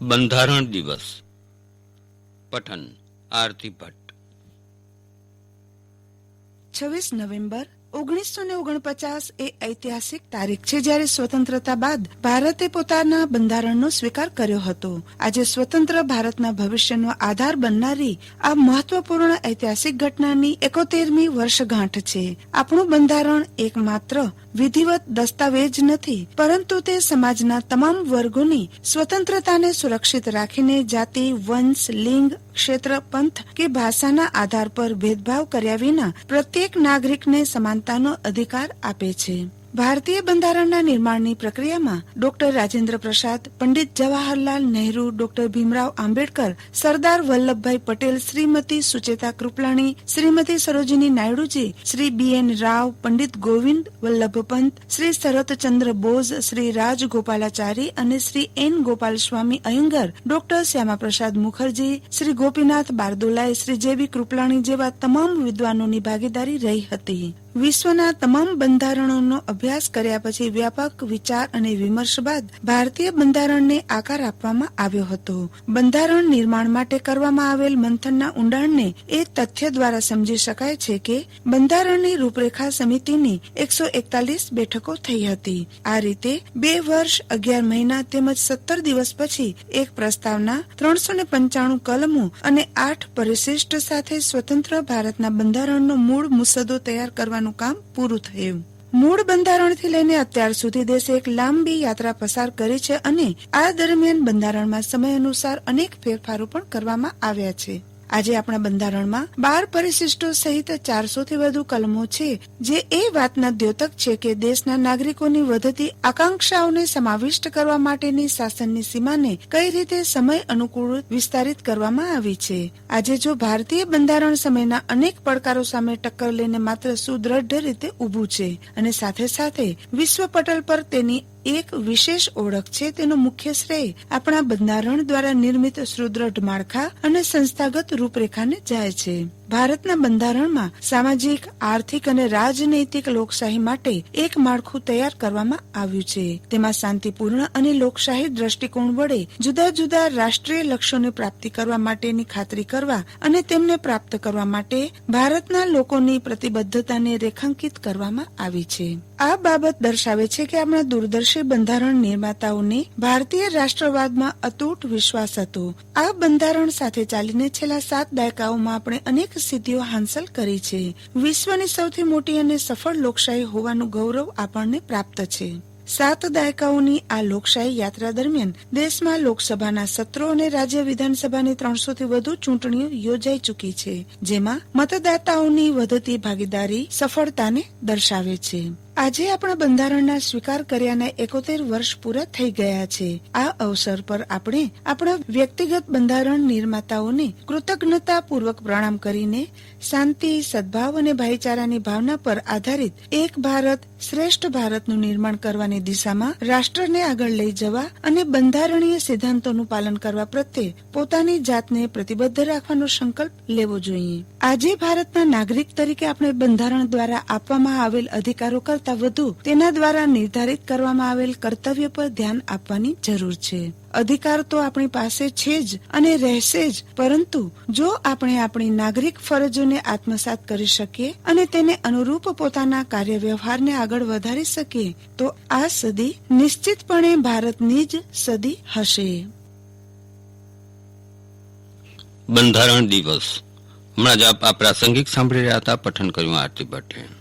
બંધારણ દિવસ. પઠન આરતી ભટ્ટ. 26 નવેમ્બર 1949 એ ઐતિહાસિક તારીખ છે જ્યારે સ્વતંત્રતા બાદ ભારતે પોતાના બંધારણનો સ્વીકાર કર્યો હતો. આજે સ્વતંત્ર ભારતના ભવિષ્યનો આધાર બનનારી આ મહત્વપૂર્ણ ઐતિહાસિક ઘટનાની 71મી વર્ષગાંઠ છે. આપણું બંધારણ એકમાત્ર વિધિવત દસ્તાવેજ નથી, પરંતુ તે સમાજના તમામ વર્ગોની સ્વતંત્રતાને સુરક્ષિત રાખીને જાતિ, વંશ, લિંગ, ક્ષેત્ર, પંથ કે ભાષાના આધાર પર ભેદભાવ કર્યા વિના પ્રત્યેક નાગરિકને સમાનતાનો અધિકાર આપે છે. ભારતીય બંધારણના નિર્માણની પ્રક્રિયામાં ડોક્ટર રાજેન્દ્ર પ્રસાદ, પંડિત જવાહરલાલ નહેરુ, ડોક્ટર ભીમરાવ આંબેડકર, સરદાર વલ્લભભાઈ પટેલ, શ્રીમતી સુચેતા કૃપલાણી, શ્રીમતી સરોજિની નાયડુજી, શ્રી BN રાવ, પંડિત ગોવિંદ વલ્લભ પંત, શ્રી શરતચંદ્ર બોઝ, શ્રી રાજગોપાલાચારી અને Shri N Gopalaswami Ayyangar, doctor Shyama Prasad Mukherjee, Shri Gopinath Bardoloi, Shri JB Kripalani જેવા તમામ વિદ્વાનોની ભાગીદારી રહી હતી. વિશ્વના તમામ બંધારણોનો અભ્યાસ કર્યા પછી વ્યાપક વિચાર અને વિમર્શ બાદ ભારતીય બંધારણને આકાર આપવામાં આવ્યો હતો. બંધારણ નિર્માણ માટે કરવામાં આવેલ મંથનના ઊંડાણને એ તથ્ય દ્વારા સમજી શકાય છે કે બંધારણની રૂપરેખા સમિતિની 141 બેઠકો થઈ હતી. આ રીતે 2 વર્ષ 11 મહિના તેમજ 17 દિવસ પછી એક પ્રસ્તાવના, 395 કલમો અને 8 પરિશિષ્ટ સાથે સ્વતંત્ર ભારતના બંધારણનો મૂળ મુસદ્દો તૈયાર કરવાનો કામ પૂરું થયું. મૂળ બંધારણથી લઈને અત્યાર સુધી દેશે એક લાંબી યાત્રા પસાર કરી છે અને આ દરમિયાન બંધારણમાં સમય અનુસાર અનેક ફેરફારો પણ કરવામાં આવ્યા છે. આજે આપણા બંધારણમાં 12 પરિશિષ્ટો સહિત 400 થી વધુ કલમો છે, જે એ વાતના દ્યોતક છે કે દેશના નાગરિકોની વધતી આકાંક્ષાઓને સમાવિષ્ટ કરવા માટેની શાસનની સીમાને કઈ રીતે સમય અનુકૂળ વિસ્તારિત કરવામાં આવી છે. આજે જો ભારતીય બંધારણ સમયના અનેક પડકારો સામે ટક્કર લઈને માત્ર સુદ્રઢ રીતે ઊભું છે અને સાથે સાથે વિશ્વ પટલ પર તેની એક વિશેષ ઓળખ છે, તેનો મુખ્ય શ્રેય આપણા બંધારણ દ્વારા નિર્મિત સુદ્રઢ માળખા અને સંસ્થાગત રૂપરેખાને જાય છે. ભારતના બંધારણમાં સામાજિક, આર્થિક અને રાજનૈતિક લોકશાહી માટે એક માળખું તૈયાર કરવામાં આવ્યું છે. તેમાં શાંતિપૂર્ણ અને લોકશાહી દ્રષ્ટિકોણ વડે જુદા જુદા રાષ્ટ્રીય લક્ષ્યોની પ્રાપ્તિ કરવા માટેની ખાતરી કરવા અને તેમને પ્રાપ્ત કરવા માટે ભારતના લોકોની પ્રતિબદ્ધતાને રેખાંકિત કરવામાં આવી છે. આ બાબત દર્શાવે છે કે આપણા દૂરદર્શી બંધારણ નિર્માતાઓને ભારતીય રાષ્ટ્રવાદમાં અતૂટ વિશ્વાસ હતો. આ બંધારણ સાથે ચાલીને છેલ્લા 7 દાયકાઓમાં આપણે અનેક સિદ્ધિઓ હાંસલ કરી છે. વિશ્વની સૌથી મોટી અને સફળ લોકશાહી હોવાનું ગૌરવ આપણને પ્રાપ્ત છે. 7 દાયકાઓની આ લોકશાહી યાત્રા દરમિયાન દેશમાં લોકસભાના સત્રો અને રાજ્ય વિધાનસભાની 300 થી વધુ ચૂંટણીઓ યોજાઈ ચૂકી છે, જેમાં મતદાતાઓની વધતી ભાગીદારી સફળતાને દર્શાવે છે. આજે આપણા બંધારણના સ્વીકાર કર્યાના 71 વર્ષ પૂરા થઈ ગયા છે. આ અવસર પર આપણે આપણા વ્યક્તિગત બંધારણ નિર્માતાઓને કૃતજ્ઞતાપૂર્વક પ્રણામ કરીને શાંતિ, સદભાવ અને ભાઈચારાની ભાવના પર આધારિત એક ભારત શ્રેષ્ઠ ભારતનું નિર્માણ કરવાની દિશામાં રાષ્ટ્રને આગળ લઈ જવા અને બંધારણીય સિદ્ધાંતોનું પાલન કરવા પ્રત્યે પોતાની જાતને પ્રતિબદ્ધ રાખવાનો સંકલ્પ લેવો જોઈએ. આજે ભારતના નાગરિક તરીકે આપણે બંધારણ દ્વારા આપવામાં આવેલ અધિકારો કરતા વધુ તેના દ્વારા નિર્ધારિત કરવામાં આવેલ કર્તવ્ય પર ધ્યાન આપવાની જરૂર છે. અધિકાર તો આપણી પાસે છે જ અને રહેશે જ, પરંતુ જો આપણે આપણી નાગરિક ફરજોને આત્મસાત કરી શકીએ અને તેને અનુરૂપ પોતાના કાર્ય વ્યવહારને આગળ વધારી શકીએ તો આ સદી નિશ્ચિતપણે ભારતની જ સદી હશે. બંધારણ દિવસ. હમણાં જ આપ આ પ્રાસંગિક સાંભળી રહ્યા હતા. પઠન કર્યું આરતી ભટ્ટે.